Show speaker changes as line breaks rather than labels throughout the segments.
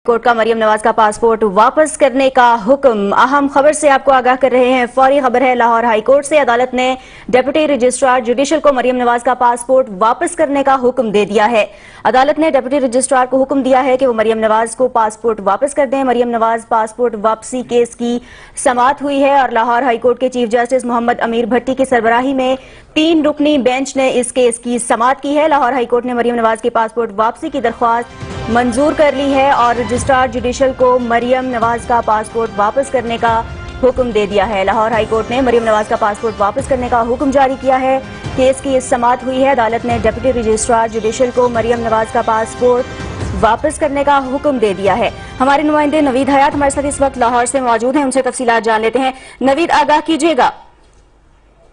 Court का मरियम नवाज का passport वापस करने का हुक्म। अहम खबर से आपको आगाह कर रहे हैं। फौरी खबर है, लाहौर हाई कोर्ट से अदालत ने डिप्टी रजिस्ट्रार जुडिशल को मरियम नवाज का पासपोर्ट वापस करने का हुक्म दे दिया है। अदालत ने डिप्टी रजिस्ट्रार को हुक्म दिया है कि वो मरियम नवाज को पासपोर्ट वापस कर दें। मरियम नवाज पासपोर्ट वापसी केस की समाअत हुई है और लाहौर हाई कोर्ट के चीफ जस्टिस मोहम्मद अमीर भट्टी की सरबराही में 3 रुकनी बेंच ने इस केस की समाअत की है। लाहौर हाई कोर्ट ने मरियम नवाज की पासपोर्ट वापसी की दरख्वास्त मंजूर कर ली है और रजिस्ट्रार जुडिशल को मरियम नवाज का पासपोर्ट वापस करने का हुक्म दे दिया है। लाहौर हाई कोर्ट ने मरियम नवाज का पासपोर्ट वापस करने का हुक्म जारी किया है। केस की समाअत हुई है। अदालत ने डिप्टी रजिस्ट्रार जुडिशल को मरियम नवाज का पासपोर्ट वापस करने का हुक्म दे दिया है। हमारे नुमाइंदे नवीद हयात हमारे साथ इस वक्त लाहौर से मौजूद हैं, उनसे तफसीलात जान लेते हैं। नवीद, आगाह कीजिएगा।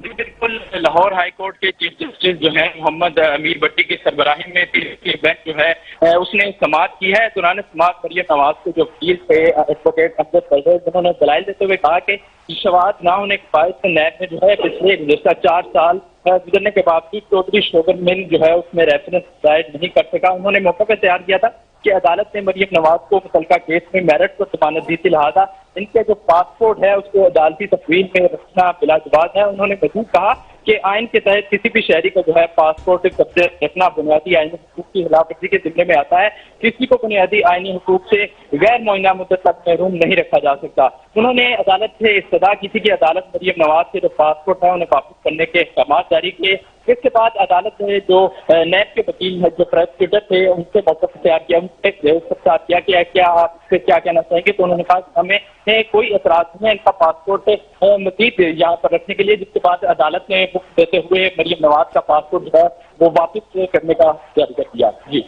जी बिल्कुल, लाहौर हाई कोर्ट के चीफ जस्टिस जो है मोहम्मद अमीर भट्टी की सरबराही में 3 बेंच जो है उसने समाअत की है। दौरान समाअत मरियम नवाज के जो वकील थे एडवोकेट अब्दुल परवेज, उन्होंने दलाइल देते हुए कहा कि शवाहत ना होने के बायस नैब में जो है पिछले गुज़श्ता 4 साल गुजरने के बावजूद चौधरी शुगर मिल जो है उसमें रेफरेंस दायर नहीं कर सका। उन्होंने मौका पर तैयार किया था कि अदालत ने मरियम नवाज को मुतल्लिका केस में मेरिट को जमानत दी थी, लिहाजा इनके जो पासपोर्ट है उसको अदालती तफवील में रखना बिलाजवाज है। उन्होंने मजीद कहा कि आइन के तहत किसी भी शहरी को जो है पासपोर्ट कब्जे रखना बुनियादी आइनी हुकूक की खिलाफवर्जी के जिम्मे में आता है। किसी को बुनियादी आइनी हुकूक से गैर मुअय्यना मुद्दत तक महरूम नहीं रखा जा सकता। उन्होंने अदालत से इस्तदा की थी कि अदालत मरियम नवाज के जो पासपोर्ट है उन्हें वापस करने के अहकाम जारी किए। इसके बाद अदालत ने जो नैब के वकील है, जो प्रोसिक्यूटर थे, उनसे मौक़िफ़ इख्तियार किया, उनसे इख्तियार किया कि क्या आप इससे क्या कहना चाहेंगे। तो उन्होंने कहा हमें कोई एतराज नहीं है इनका पासपोर्ट मजीद यहाँ पर रखने के लिए। जिसके बाद अदालत ने हुक्म देते हुए मरियम नवाज का पासपोर्ट जो है वो वापस करने का जारी कर दिया। जी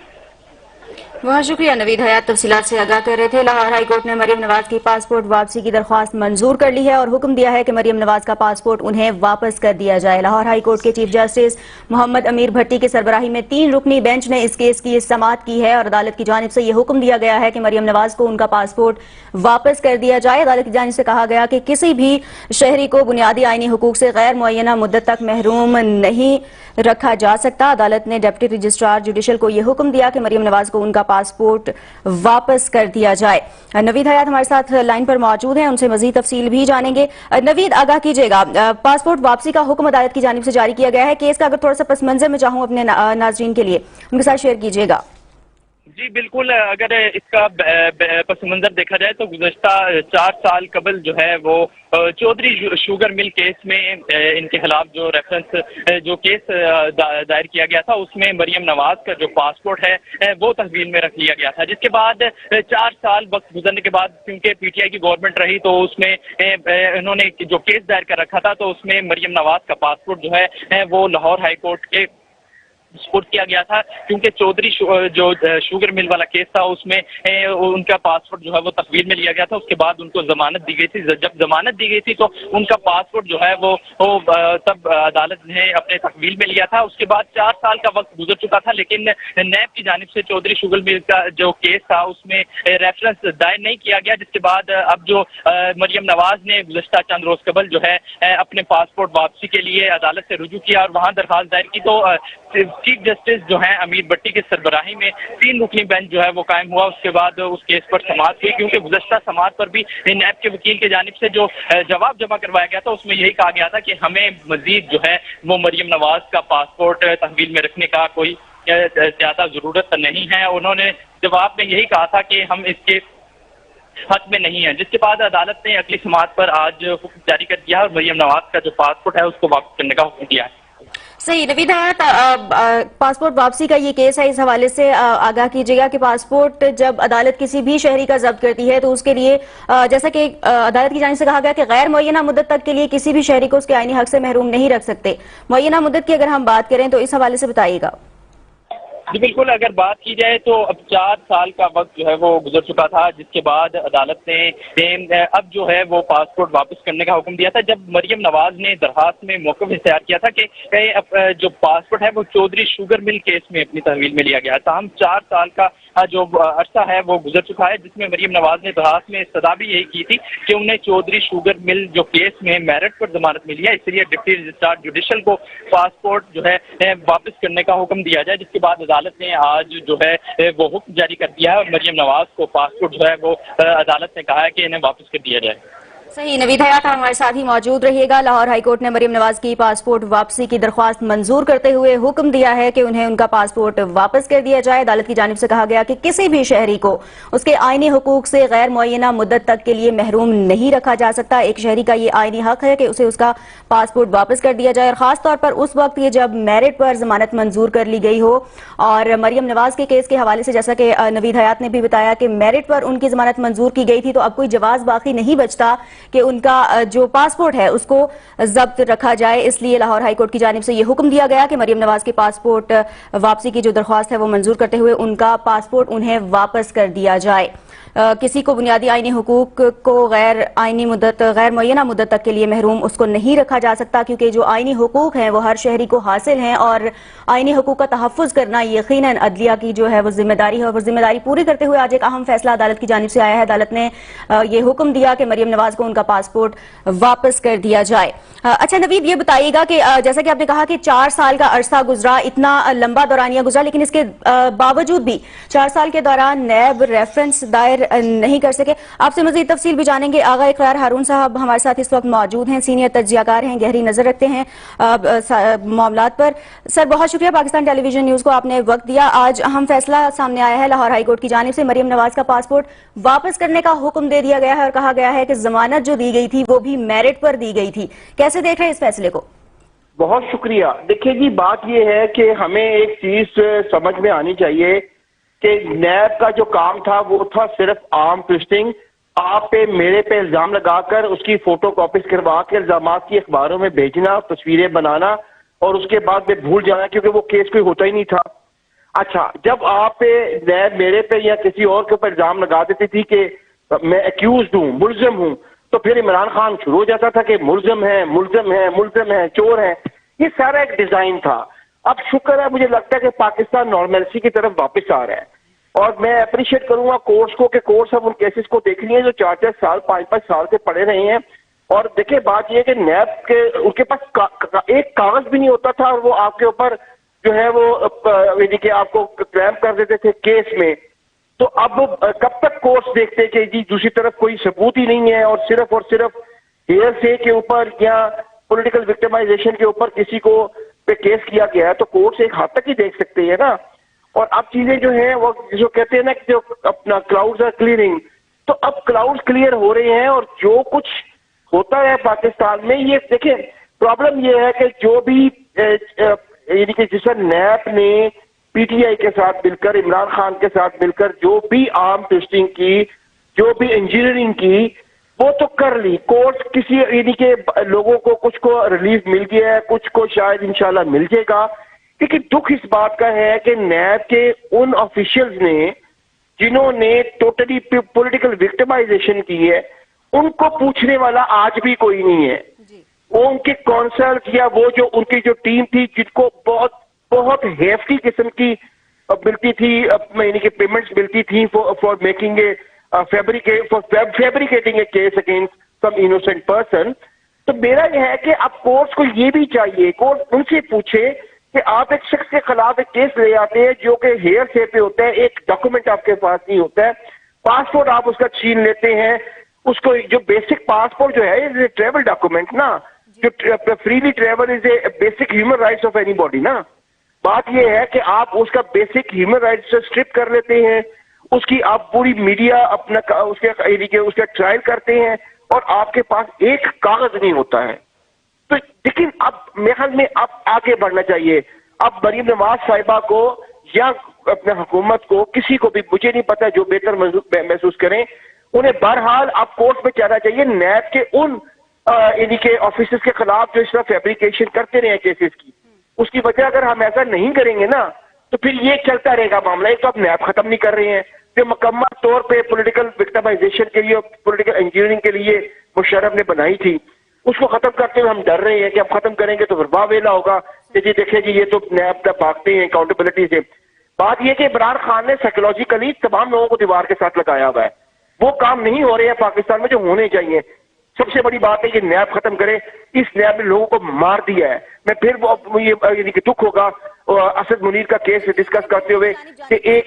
बहुत शुक्रिया नवीद हयात, तफसीलात से आगाह कर रहे थे। लाहौर हाई कोर्ट ने मरियम नवाज की पासपोर्ट वापसी की दरख्वास्त मंजूर कर ली है और हुक्म दिया है कि मरियम नवाज का पासपोर्ट उन्हें वापस कर दिया जाए। लाहौर हाई कोर्ट के चीफ जस्टिस मोहम्मद अमीर भट्टी की सरबराही में 3 रुकनी बेंच ने इस केस की समाअत की है और अदालत की जानिब से यह हुक्म दिया गया है कि मरियम नवाज को उनका पासपोर्ट वापस कर दिया जाए। अदालत की जानिब से कहा गया कि किसी भी शहरी को बुनियादी आइनी हुकूक से गैर मुअय्यना मुद्दत तक महरूम नहीं रखा जा सकता। अदालत ने डिप्टी रजिस्ट्रार जुडिशल को यह हुक्म दिया कि मरियम नवाज को उनका पासपोर्ट वापस कर दिया जाए। नवीद हयात हमारे साथ लाइन पर मौजूद हैं, उनसे मजीद तफसील भी जानेंगे। नवीद, आगाह कीजिएगा, पासपोर्ट वापसी का हुक्म अदालत की जानिब से जारी किया गया है। केस का अगर थोड़ा सा पस मंजर में चाहूं अपने नाजरीन के लिए उनके साथ शेयर कीजिएगा।
जी बिल्कुल, अगर इसका पस मंजर देखा जाए तो गुज़श्ता 4 साल कबल जो है वो चौधरी शुगर मिल केस में इनके खिलाफ जो रेफरेंस जो केस दायर किया गया था उसमें मरियम नवाज का जो पासपोर्ट है वो तहवील में रख लिया गया था। जिसके बाद 4 साल वक्त गुजरने के बाद क्योंकि पीटीआई की गवर्नमेंट रही तो उसमें इन्होंने जो केस दायर कर रखा था तो उसमें मरियम नवाज का पासपोर्ट जो है वो लाहौर हाई कोर्ट के सपोर्ट किया गया था। क्योंकि चौधरी जो शुगर मिल वाला केस था उसमें उनका पासपोर्ट जो है वो तहवील में लिया गया था। उसके बाद उनको जमानत दी गई थी। जब जमानत दी गई थी तो उनका पासपोर्ट जो है वो तब अदालत ने अपने तहवील में लिया था। उसके बाद 4 साल का वक्त गुजर चुका था, लेकिन नैब की जानिब से चौधरी शुगर मिल का जो केस था उसमें रेफरेंस दायर नहीं किया गया। जिसके बाद अब जो मरियम नवाज ने गुज़श्ता चंद रोज कबल जो है अपने पासपोर्ट वापसी के लिए अदालत से रुजू किया और वहाँ दरखास्त दायर की तो चीफ जस्टिस जो है अमीर भट्टी की सरबराही में 3 रुकनी बेंच जो है वो कायम हुआ। उसके बाद उस केस पर समाअत हुई, क्योंकि गुज़श्ता समाअत पर भी नैब के वकील की जानिब से जो जवाब जमा करवाया गया था उसमें यही कहा गया था कि हमें मजीद जो है वो मरियम नवाज का पासपोर्ट तहवील में रखने का कोई ज्यादा जरूरत नहीं है। उन्होंने जवाब में यही कहा था कि हम इसके हक में नहीं है। जिसके बाद अदालत ने अगली समाअत पर आज हुक्म जारी कर दिया और मरियम नवाज का जो पासपोर्ट है उसको वापस करने का हुक्म दिया है।
सही। नवीद हयात, पासपोर्ट वापसी का ये केस है, इस हवाले से आगाह कीजिएगा कि पासपोर्ट जब अदालत किसी भी शहरी का जब्त करती है तो उसके लिए जैसा कि अदालत की जानिब से कहा गया कि गैर मुअय्यना मुद्दत तक के लिए किसी भी शहरी को उसके आईनी हक से महरूम नहीं रख सकते। मुअय्यना मुद्दत की अगर हम बात करें तो इस हवाले से बताइएगा।
जी बिल्कुल, अगर बात की जाए तो अब 4 साल का वक्त जो है वो गुजर चुका था। जिसके बाद अदालत ने अब जो है वो पासपोर्ट वापस करने का हुक्म दिया था। जब मरियम नवाज ने दरखास्त में मौक़िफ़ इख्तियार किया था कि जो पासपोर्ट है वो चौधरी शुगर मिल केस में अपनी तहवील में लिया गया था। हम 4 साल का जो अरसा है वो गुजर चुका है, जिसमें मरीम नवाज ने बहस में इस्तदा भी यही की थी कि उन्हें चौधरी शुगर मिल जो केस में मेरिट पर जमानत मिली है, इसलिए डिप्टी रजिस्ट्रार जुडिशल को पासपोर्ट जो है वापस करने का हुक्म दिया जाए, जिसके बाद अदालत ने आज जो है वो हुक्म जारी कर दिया है और मरीम नवाज को पासपोर्ट जो है वो अदालत ने कहा है कि इन्हें वापस कर दिया जाए।
सही, नवीद हयात हमारे साथ ही मौजूद रहिएगा। लाहौर हाईकोर्ट ने मरीम नवाज की पासपोर्ट वापसी की दरख्वास्त मंजूर करते हुए हुक्म दिया है कि उन्हें उनका पासपोर्ट वापस कर दिया जाए। अदालत की जानिब से कहा गया कि किसी भी शहरी को उसके आईनी हुकूक से गैर मुअय्यना मुद्दत तक के लिए महरूम नहीं रखा जा सकता। एक शहरी का ये आईनी हक है कि उसे उसका पासपोर्ट वापस कर दिया जाए, और खासतौर पर उस वक्त ये जब मेरिट पर जमानत मंजूर कर ली गई हो। और मरीम नवाज के केस के हवाले से जैसा कि नवीद हयात ने भी बताया कि मेरिट पर उनकी जमानत मंजूर की गई थी, तो अब कोई जवाब बाकी नहीं बचता कि उनका जो पासपोर्ट है उसको जब्त रखा जाए। इसलिए लाहौर हाईकोर्ट की जानिब से यह हुक्म दिया गया कि मरीम नवाज के पासपोर्ट वापसी की जो दरख्वास्त है वो मंजूर करते हुए उनका पासपोर्ट उन्हें वापस कर दिया जाए। किसी को बुनियादी आईनी हुकूक को गैर मुअय्यना मुद्दत तक के लिए महरूम उसको नहीं रखा जा सकता, क्योंकि जो आईनी हुकूक हैं वो हर शहरी को हासिल हैं, और आईनी हुकूक का तहफ़्फ़ुज़ करना यकीनन अदलिया की जो है वो जिम्मेदारी है। और वो जिम्मेदारी पूरी करते हुए आज एक अहम फैसला अदालत की जानिब से आया है। अदालत ने ये हुक्म दिया कि मरीम नवाज को उनका पासपोर्ट वापस कर दिया जाए। अच्छा नवीद, ये बताइएगा कि जैसा कि आपने कहा कि 4 साल का अरसा गुजरा, इतना लंबा दौरानिया गुजरा, लेकिन इसके बावजूद भी 4 साल के दौरान नैब रेफरेंस दायर नहीं कर सके। आपसे मजीद तफसील भी जानेंगे। आगा इकरार हारून साहब हमारे साथ इस वक्त मौजूद हैं, सीनियर तज्जियाकार हैं, गहरी नजर रखते हैं मामलात पर। सर, बहुत शुक्रिया पाकिस्तान टेलीविजन न्यूज को आपने वक्त दिया। आज अहम फैसला सामने आया है लाहौर हाईकोर्ट की जानिब से, मरीम नवाज का पासपोर्ट वापस करने का हुक्म दे दिया गया है और कहा गया है कि जमानत जो दी गई थी वो भी मेरिट पर दी गई थी। कैसे देख रहे हैं इस फैसले को?
बहुत शुक्रिया। देखिए जी, बात यह है कि हमें एक चीज समझ में आनी चाहिए कि नैब का जो काम था वो था सिर्फ आर्म ट्विस्टिंग, आप पे मेरे पे इल्जाम लगाकर उसकी फोटो कॉपीज करवा के इल्जाम की अखबारों में भेजना, तस्वीरें बनाना और उसके बाद में भूल जाना, क्योंकि वो केस कोई होता ही नहीं था। अच्छा, जब आप पे नैब मेरे पे या किसी और के ऊपर इल्जाम लगा देती थी कि मैं एक्यूज हूं, मुलजिम हूं, तो फिर इमरान खान शुरू हो जाता था कि मुलजिम है, मुलजिम है, मुलजिम है, चोर है। ये सारा एक डिजाइन था। अब शुक्र है, मुझे लगता है कि पाकिस्तान नॉर्मलसी की तरफ वापस आ रहा है, और मैं अप्रिशिएट करूंगा कोर्ट्स को कि कोर्ट्स अब उन केसेस को देख रही है जो 4-4 साल 5-5 साल से पड़े रहे हैं। और देखिए, बात यह कि नैब के उनके पास एक कागज भी नहीं होता था और वो आपके ऊपर जो है वो यानी कि आपको क्लैम कर देते थे केस में। तो अब कब तक कोर्ट्स देखते कि जी दूसरी तरफ कोई सबूत ही नहीं है और सिर्फ हेयरसे के ऊपर या पॉलिटिकल विक्टिमाइजेशन के ऊपर किसी को पे केस किया गया है, तो कोर्ट्स एक हद तक ही देख सकते हैं ना। और अब चीजें जो है वो जो कहते हैं ना कि जो अपना क्लाउड्स आर क्लियरिंग, तो अब क्लाउड्स क्लियर हो रहे हैं और जो कुछ होता है पाकिस्तान में, ये देखिए प्रॉब्लम ये है कि जो भी यानी कि जिस नैब ने पीटीआई के साथ मिलकर, इमरान खान के साथ मिलकर जो भी आर्म ट्विस्टिंग की, जो भी इंजीनियरिंग की, वो तो कर ली। कोर्ट किसी यानी के लोगों को कुछ को रिलीफ मिल गया है, कुछ को शायद इंशाल्लाह मिल जाएगा। लेकिन दुख इस बात का है कि नैब के उन ऑफिशियल्स ने जिन्होंने टोटली पॉलिटिकल विक्टिमाइजेशन की है, उनको पूछने वाला आज भी कोई नहीं है। वो उनके कौंसल्स या वो जो उनकी जो टीम थी जिनको बहुत बहुत हेफ्टी किस्म की मिलती थी, यानी कि पेमेंट्स मिलती थी for making a fabricating a case against some innocent person. तो मेरा यह है कि अब कोर्ट्स को ये भी चाहिए, कोर्ट उनसे पूछे कि आप एक शख्स के खिलाफ एक केस ले आते हैं जो कि हेयर से पे होता है, एक डॉक्यूमेंट आपके पास नहीं होता है, पासपोर्ट आप उसका छीन लेते हैं, उसको जो बेसिक पासपोर्ट जो है इज ए ट्रेवल डॉक्यूमेंट ना, जो freely travel is a basic human rights of any body ना। बात यह है कि आप उसका बेसिक ह्यूमन राइट्स से स्ट्रिप कर लेते हैं, उसकी आप पूरी मीडिया अपना उसका ट्रायल करते हैं और आपके पास एक कागज नहीं होता है। तो लेकिन अब मेरे ख्याल में अब आगे बढ़ना चाहिए। अब मरीम नवाज साहिबा को या अपने हुकूमत को, किसी को भी, मुझे नहीं पता, जो बेहतर महसूस करें, उन्हें बहरहाल अब कोर्ट में जाना चाहिए। नैब के उन यानी के ऑफिसर्स के खिलाफ जो इस तरह फैब्रिकेशन करते रहे केसेस की, उसकी वजह अगर हम ऐसा नहीं करेंगे ना तो फिर ये चलता रहेगा मामला। एक तो आप नैब खत्म नहीं कर रहे हैं, जो मुकम्मल तौर पे पॉलिटिकल विक्टिमाइजेशन के लिए, पॉलिटिकल इंजीनियरिंग के लिए मुशर्रफ ने बनाई थी, उसको खत्म करते हुए हम डर रहे हैं कि हम खत्म करेंगे तो फिर वावेला होगा कि जी देखिए जी ये तो नैब तक भागते हैं अकाउंटेबिलिटी से। बात यह कि इमरान खान ने साइकोलॉजिकली तमाम लोगों को दीवार के साथ लगाया हुआ है। वो काम नहीं हो रहे हैं पाकिस्तान में जो होने चाहिए। सबसे बड़ी बात है ये नैब खत्म करे। इस नैब ने लोगों को मार दिया है। मैं फिर वो ये यानी कि दुख होगा असद मुनीर का केस डिस्कस करते हुए कि एक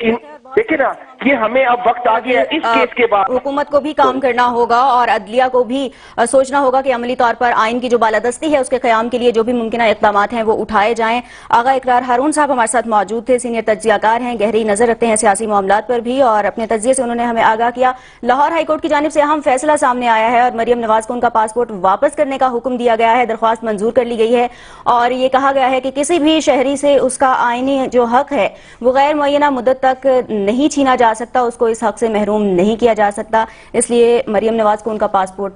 देखिए ना कि हमें अब वक्त आ गया है इस केस के बाद
हुकूमत को भी काम करना होगा और अदलिया को भी सोचना होगा कि अमली तौर पर आइन की जो बालादस्ती है उसके क़याम के लिए जो भी मुमकिन इक़दाम हैं वो उठाए जाएं। आगा इकरार हारून साहब हमारे साथ मौजूद थे, सीनियर तज्जियाकार हैं, गहरी नजर रखते हैं सियासी मामलात पर भी और अपने तज्जिये से उन्होंने हमें आगाह किया। लाहौर हाईकोर्ट की जानिब से अहम फैसला सामने आया है और मरियम नवाज को उनका पासपोर्ट वापस करने का हुक्म दिया गया है। दरख्वास्त मंजूर कर ली गई है और ये कहा गया है कि किसी भी शहरी से उसका आईनी जो हक है वो गैर मुअय्यना मुद्दत तक नहीं छीना जा सकता, उसको इस हक से महरूम नहीं किया जा सकता। इसलिए मरियम नवाज को उनका पासपोर्ट